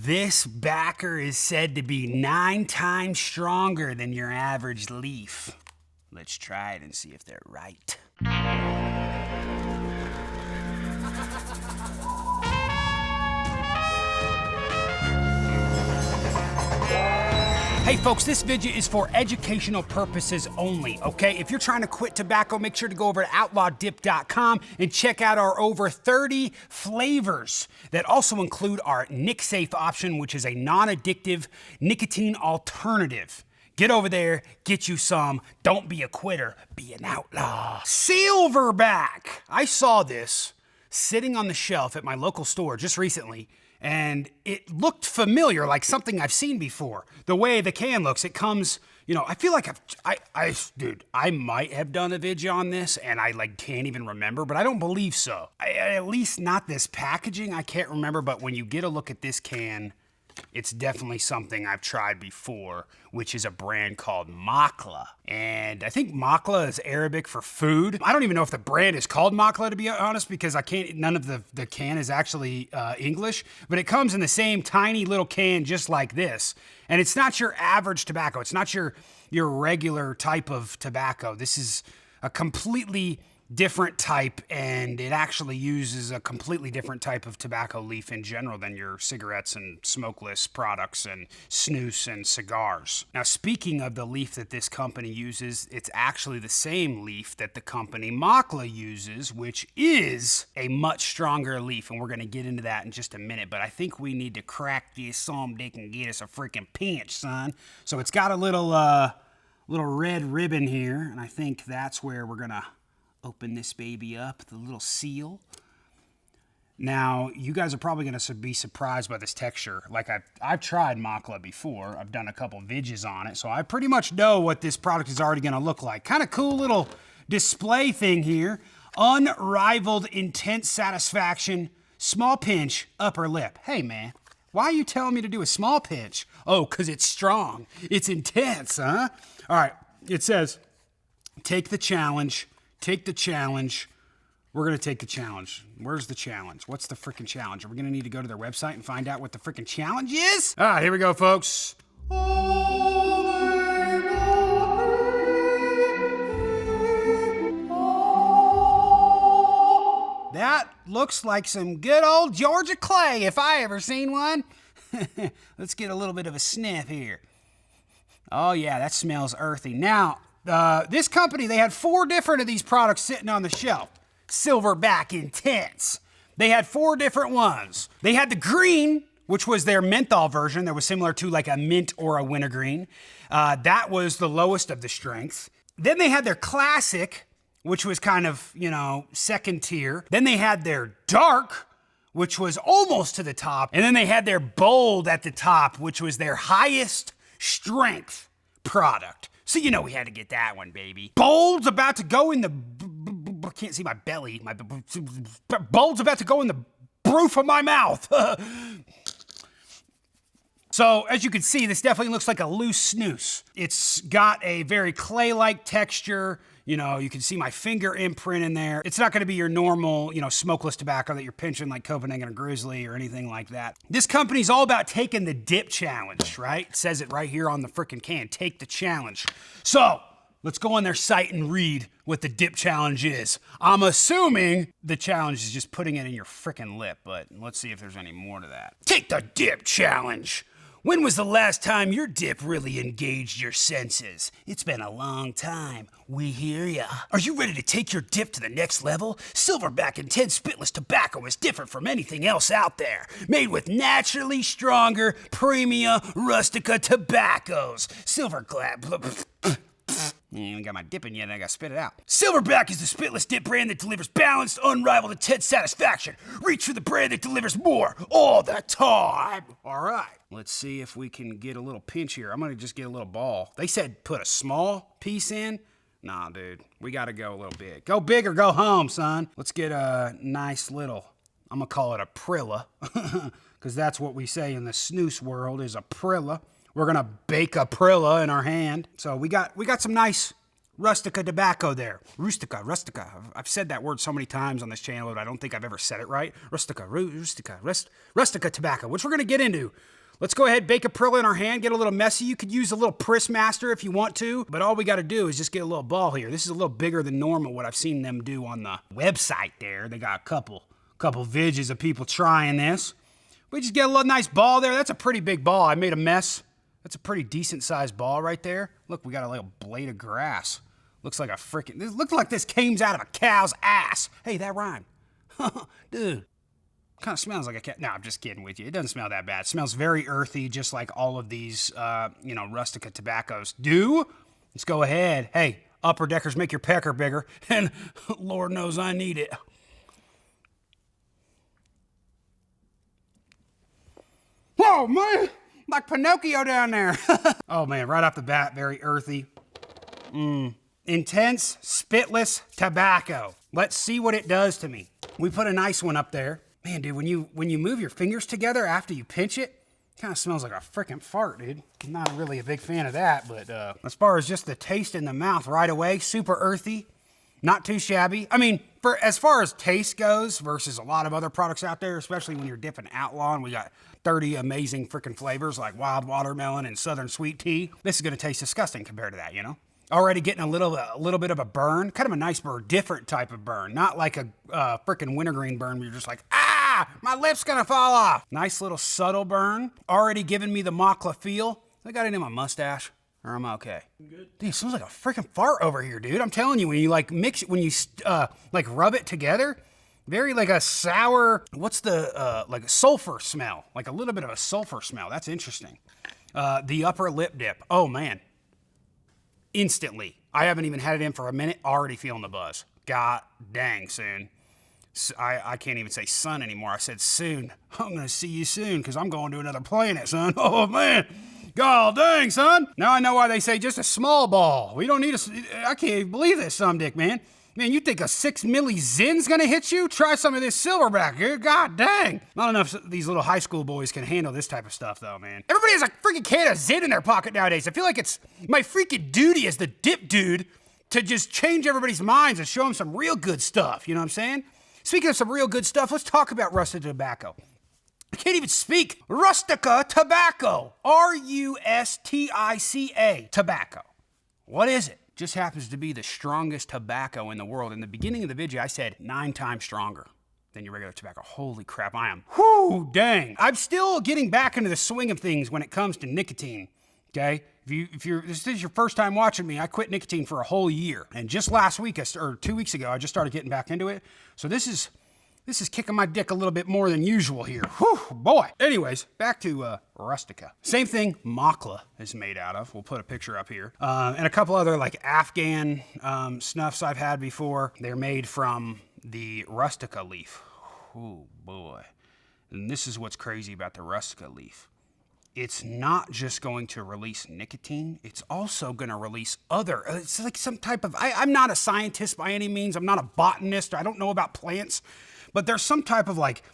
This backer is said to be 9 times stronger than your average leaf. Let's try it and see if they're right. Hey folks, this video is for educational purposes only, okay? If you're trying to quit tobacco, make sure to go over to outlawdip.com and check out our over 30 flavors that also include our NicSafe option, which is a non-addictive nicotine alternative. Get over there, get you some. Don't be a quitter, be an outlaw. Silverback! I saw this sitting on the shelf at my local store just recently, and it looked familiar, like something I've seen before. The way the can looks, it comes, you know, I feel like dude, I might have done a video on this and I can't even remember, but I don't believe so. At least not this packaging, I can't remember, but when you get a look at this can, it's definitely something I've tried before, which is a brand called Makla. And I think Makla is Arabic for food. I don't even know if the brand is called Makla, to be honest, because none of the can is actually English, but it comes in the same tiny little can just like this. And it's not your average tobacco. It's not your regular type of tobacco. This is a completely different type, and it actually uses a completely different type of tobacco leaf in general than your cigarettes and smokeless products and snus and cigars. Now, speaking of the leaf that this company uses, it's actually the same leaf that the company Makla uses, which is a much stronger leaf, and we're going to get into that in just a minute, but I think we need to crack this some dick and get us a freaking pinch, son. So it's got a little red ribbon here, and I think that's where we're going to open this baby up, the little seal. Now, you guys are probably going to be surprised by this texture. Like, I've tried Makla before. I've done a couple vidges on it, so I pretty much know what this product is already going to look like. Kind of cool little display thing here. Unrivaled intense satisfaction, small pinch, upper lip. Hey, man, why are you telling me to do a small pinch? Oh, because it's strong. It's intense, huh? All right, it says, take the challenge. Take the challenge. We're going to take the challenge. Where's the challenge? What's the freaking challenge? Are we going to need to go to their website and find out what the freaking challenge is? All right, here we go, folks. That looks like some good old Georgia clay, if I ever seen one. Let's get a little bit of a sniff here. Oh, yeah, that smells earthy. Now, this company, they had 4 different of these products sitting on the shelf. Silverback Intense. They had 4 different ones. They had the green, which was their menthol version that was similar to like a mint or a wintergreen. That was the lowest of the strengths. Then they had their classic, which was kind of, you know, second tier. Then they had their dark, which was almost to the top. And then they had their bold at the top, which was their highest strength product. So you know we had to get that one, baby. Bold's about to go in the... I can't see my belly. Bold's about to go in the roof of my mouth. So, as you can see, this definitely looks like a loose snus. It's got a very clay-like texture. You know, you can see my finger imprint in there. It's not gonna be your normal, you know, smokeless tobacco that you're pinching like Copenhagen or Grizzly or anything like that. This company's all about taking the dip challenge, right? It says it right here on the frickin' can, take the challenge. So, let's go on their site and read what the dip challenge is. I'm assuming the challenge is just putting it in your frickin' lip, but let's see if there's any more to that. Take the dip challenge. When was the last time your dip really engaged your senses? It's been a long time. We hear ya. Are you ready to take your dip to the next level? Silverback Intense Spitless Tobacco is different from anything else out there. Made with naturally stronger, premium Rustica tobaccos. I ain't got my dip in yet and I gotta spit it out. Silverback is the spitless dip brand that delivers balanced, unrivaled, intense satisfaction. Reach for the brand that delivers more all the time. All right, let's see if we can get a little pinch here. I'm gonna just get a little ball. They said put a small piece in. Nah, dude, we gotta go a little big. Go big or go home, son. Let's get a nice little, I'm gonna call it a Prilla, because that's what we say in the snus world is a Prilla. We're gonna bake a Prilla in our hand. So we got some nice Rustica tobacco there. Rustica. I've said that word so many times on this channel, but I don't think I've ever said it right. Rustica tobacco, which we're going to get into. Let's go ahead, bake a Prilla in our hand, get a little messy. You could use a little Press Master if you want to, but all we got to do is just get a little ball here. This is a little bigger than normal, what I've seen them do on the website there. They got a couple vidges of people trying this. We just get a little nice ball there. That's a pretty big ball. I made a mess. That's a pretty decent sized ball right there. Look, we got a little blade of grass. Looks like this looks like this came out of a cow's ass. Hey, that rhymed. Dude. Kind of smells like a cat. No, I'm just kidding with you. It doesn't smell that bad. It smells very earthy, just like all of these, Rustica tobaccos do. Let's go ahead. Hey, upper deckers, make your pecker bigger. And Lord knows I need it. Whoa, man. Like Pinocchio down there. Oh, man, right off the bat, very earthy. Intense, spitless tobacco. Let's see what it does to me. We put a nice one up there. Man, dude, when you move your fingers together after you pinch it, kind of smells like a freaking fart, dude. I'm not really a big fan of that, but as far as just the taste in the mouth right away, super earthy, not too shabby. I mean, as far as taste goes versus a lot of other products out there, especially when you're dipping Outlaw, and we got 30 amazing freaking flavors like wild watermelon and southern sweet tea, this is gonna taste disgusting compared to that, you know? Already getting a little bit of a burn, kind of a nice burn, different type of burn, not like a freaking wintergreen burn where you're just like, my lip's gonna fall off. Nice little subtle burn, already giving me the Makla feel. I got it in my mustache, or am I okay? Good. Dude, it smells like a freaking fart over here, dude. I'm telling you, when you like mix it, when you like rub it together, very like a sour, what's the, like a sulfur smell, like a little bit of a sulfur smell. That's interesting. The upper lip dip, oh man. Instantly. I haven't even had it in for a minute, already feeling the buzz. God dang, soon. I can't even say son anymore. I said soon. I'm going to see you soon because I'm going to another planet, son. Oh, man. God dang, son. Now I know why they say just a small ball. We don't need I can't even believe this, some dick, man. Man, you think a 6 milli Zin's gonna hit you? Try some of this Silverback, dude. God dang. Not enough of these little high school boys can handle this type of stuff, though, man. Everybody has a freaking can of Zin in their pocket nowadays. I feel like it's my freaking duty as the dip dude to just change everybody's minds and show them some real good stuff. You know what I'm saying? Speaking of some real good stuff, let's talk about Rustica tobacco. I can't even speak. Rustica tobacco. Rustica tobacco. What is it? Just happens to be the strongest tobacco in the world. In the beginning of the video, I said 9 times stronger than your regular tobacco. Holy crap, I am, whoo, dang. I'm still getting back into the swing of things when it comes to nicotine, okay? If this is your first time watching me, I quit nicotine for a whole year. And just last week, or 2 weeks ago, I just started getting back into it. So this is kicking my dick a little bit more than usual here. Whew, boy. Anyways, back to Rustica. Same thing Makla is made out of. We'll put a picture up here. And a couple other like Afghan snuffs I've had before. They're made from the Rustica leaf. Oh boy. And this is what's crazy about the Rustica leaf. It's not just going to release nicotine, it's also going to release it's like some type of, I'm not a scientist by any means, I'm not a botanist, I don't know about plants, but there's some type of like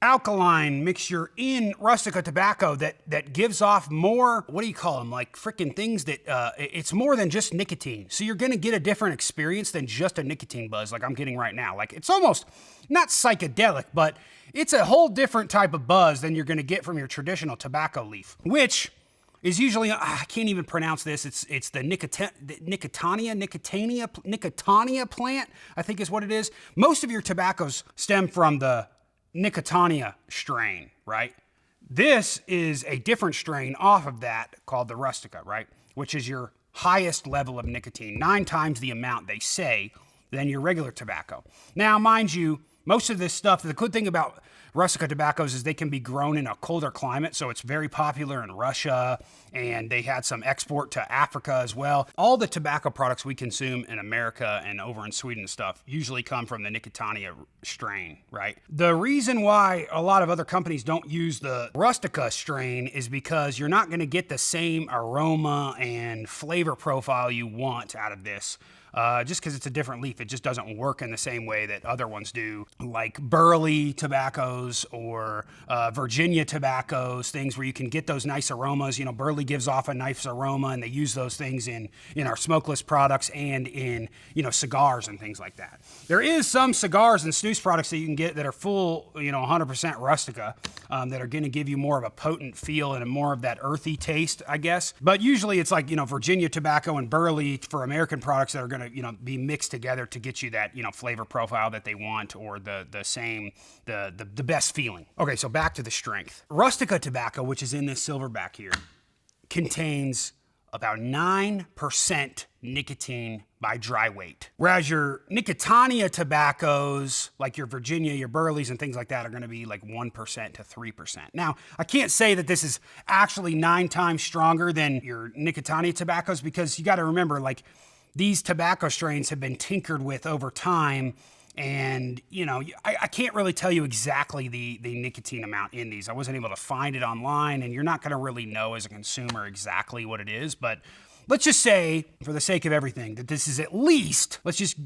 alkaline mixture in Rustica tobacco that gives off more, what do you call them, like freaking things that, it's more than just nicotine. So you're gonna get a different experience than just a nicotine buzz like I'm getting right now. Like it's almost, not psychedelic, but it's a whole different type of buzz than you're gonna get from your traditional tobacco leaf, which is usually, I can't even pronounce this, it's the Nicotiana plant, I think is what it is. Most of your tobaccos stem from the Nicotiana strain, right? This is a different strain off of that called the Rustica, right? Which is your highest level of nicotine, 9 times the amount they say than your regular tobacco. Now, mind you, most of this stuff, the good thing about Rustica tobaccos is they can be grown in a colder climate, so it's very popular in Russia, and they had some export to Africa as well. All the tobacco products we consume in America and over in Sweden and stuff usually come from the Nicotiana strain, right? The reason why a lot of other companies don't use the Rustica strain is because you're not gonna get the same aroma and flavor profile you want out of this just because it's a different leaf. It just doesn't work in the same way that other ones do, like burley tobaccos or Virginia tobaccos, things where you can get those nice aromas. You know, burley gives off a nice aroma, and they use those things in our smokeless products and in, you know, cigars and things like that. There is some cigars and snus products that you can get that are full, you know, 100% Rustica, that are going to give you more of a potent feel and more of that earthy taste, I guess. But usually it's like, you know, Virginia tobacco and burley for American products that are going to, you know, be mixed together to get you that, you know, flavor profile that they want, or the best feeling. Okay, so back to the strength. Rustica tobacco, which is in this Silverback here, contains about 9% nicotine by dry weight. Whereas your Nicotiana tobaccos, like your Virginia, your burleys, and things like that, are gonna be like 1% to 3%. Now, I can't say that this is actually 9 times stronger than your Nicotiana tobaccos, because you gotta remember, like, these tobacco strains have been tinkered with over time. And, you know, I can't really tell you exactly the nicotine amount in these. I wasn't able to find it online, and you're not going to really know as a consumer exactly what it is. But let's just say, for the sake of everything, that this is at least, let's just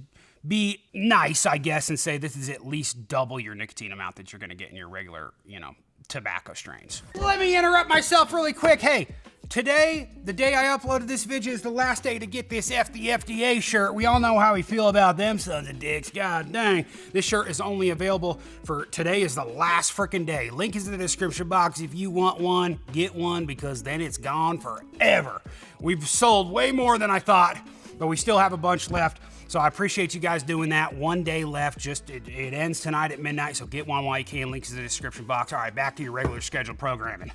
be nice, I guess, and say this is at least double your nicotine amount that you're going to get in your regular, you know, tobacco strains. Let me interrupt myself really quick. Hey, today, the day I uploaded this video, is the last day to get this the FDA shirt. We all know how we feel about them sons of dicks. God dang. This shirt is only available for today, is the last freaking day. Link is in the description box. If you want one, get one, because then it's gone forever. We've sold way more than I thought, but we still have a bunch left. So I appreciate you guys doing that. 1 day left. Just it ends tonight at midnight, so get one while you can. Links in the description box. All right, back to your regular scheduled programming.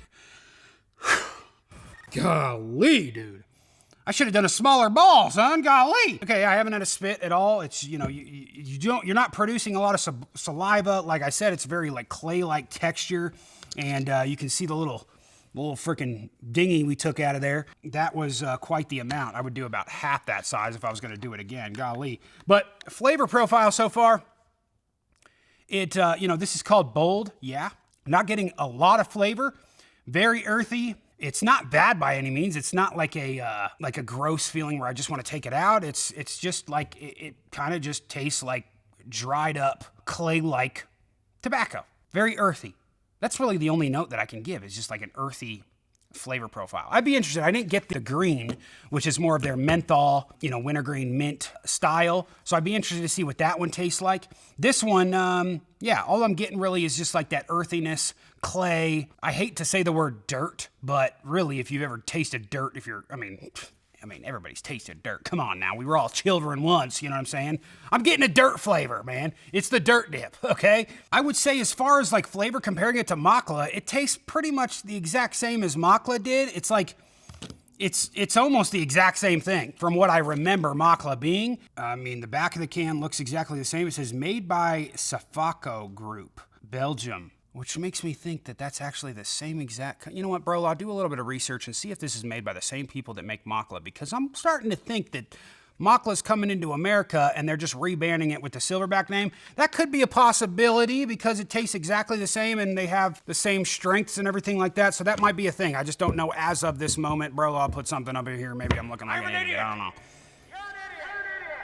Golly, dude. I should have done a smaller ball, son. Golly. Okay, I haven't had a spit at all. It's, you know, you're not producing a lot of saliva. Like I said, it's very like clay-like texture, and you can see the little freaking dinghy we took out of there. That was quite the amount. I would do about half that size if I was going to do it again. Golly. But flavor profile so far, it you know, this is called bold. Yeah, not getting a lot of flavor. Very earthy. It's not bad by any means. It's not like a gross feeling where I just want to take it out. It's just like it kind of just tastes like dried up clay-like tobacco. Very earthy. That's really the only note that I can give, is just like an earthy flavor profile. I'd be interested. I didn't get the green, which is more of their menthol, you know, wintergreen mint style. So I'd be interested to see what that one tastes like. This one, yeah, all I'm getting really is just like that earthiness, clay. I hate to say the word dirt, but really, if you've ever tasted dirt, I mean, everybody's tasted dirt. Come on now. We were all children once, you know what I'm saying? I'm getting a dirt flavor, man. It's the dirt dip, okay? I would say, as far as like flavor, comparing it to Makla, it tastes pretty much the exact same as Makla did. It's like, it's almost the exact same thing from what I remember Makla being. I mean, the back of the can looks exactly the same. It says made by Safaco Group, Belgium, which makes me think that that's actually the same exact. You know what, bro? I'll do a little bit of research and see if this is made by the same people that make Makla, because I'm starting to think that Makla's coming into America and they're just rebranding it with the Silverback name. That could be a possibility because it tastes exactly the same and they have the same strengths and everything like that. So that might be a thing. I just don't know as of this moment, bro. I'll put something up here. Maybe I'm looking like an idiot. I don't know.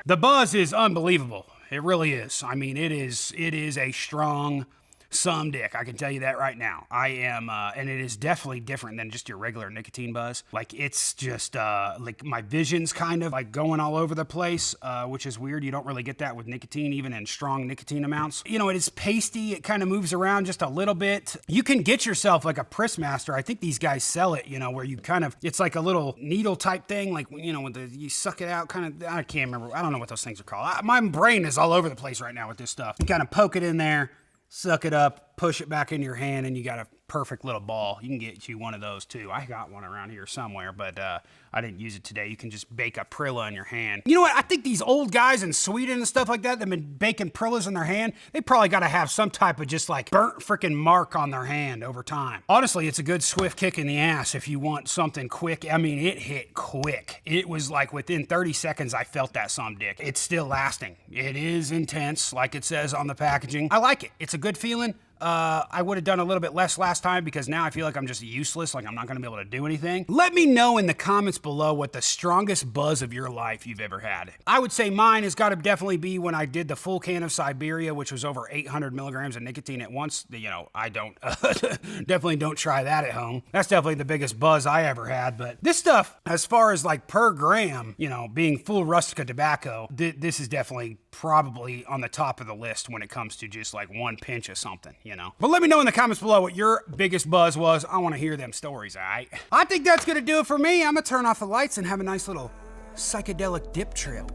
The buzz is unbelievable. It really is. I mean, it is a strong some dick. I can tell you that right now. I am, and it is definitely different than just your regular nicotine buzz. Like, it's just, like, my vision's kind of, like, going all over the place, which is weird. You don't really get that with nicotine, even in strong nicotine amounts. You know, it is pasty. It kind of moves around just a little bit. You can get yourself, like, a Prismaster. I think these guys sell it, you know, where you kind of, it's like a little needle type thing, like, you know, with you suck it out, kind of, I can't remember. I don't know what those things are called. My brain is all over the place right now with this stuff. You kind of poke it in there, suck it up, push it back in your hand, and you got a perfect little ball. You can get you one of those too. I got one around here somewhere, but I didn't use it today. You can just bake a Prilla in your hand. You know what? I think these old guys in Sweden and stuff like that, they've been baking Prillas in their hand. They probably got to have some type of just like burnt freaking mark on their hand over time. Honestly, it's a good swift kick in the ass if you want something quick. I mean, it hit quick. It was like within 30 seconds, I felt that some dick. It's still lasting. It is intense, like it says on the packaging. I like it. It's a good feeling. I would have done a little bit less last time because now I feel like I'm just useless, like I'm not gonna be able to do anything. Let me know in the comments below what the strongest buzz of your life you've ever had. I would say mine has got to definitely be when I did the full can of Siberia, which was over 800 milligrams of nicotine at once. You know, I don't, definitely don't try that at home. That's definitely the biggest buzz I ever had. But this stuff, as far as like per gram, you know, being full Rustica tobacco, this is definitely probably on the top of the list when it comes to just like one pinch of something, you know. But let me know in the comments below what your biggest buzz was. I want to hear them stories, all right? I think that's gonna do it for me. I'm gonna turn off the lights and have a nice little psychedelic dip trip.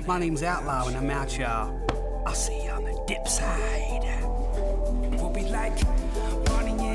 My name's Outlaw and I'm out, y'all. I'll see you on the dip side. We'll be like running in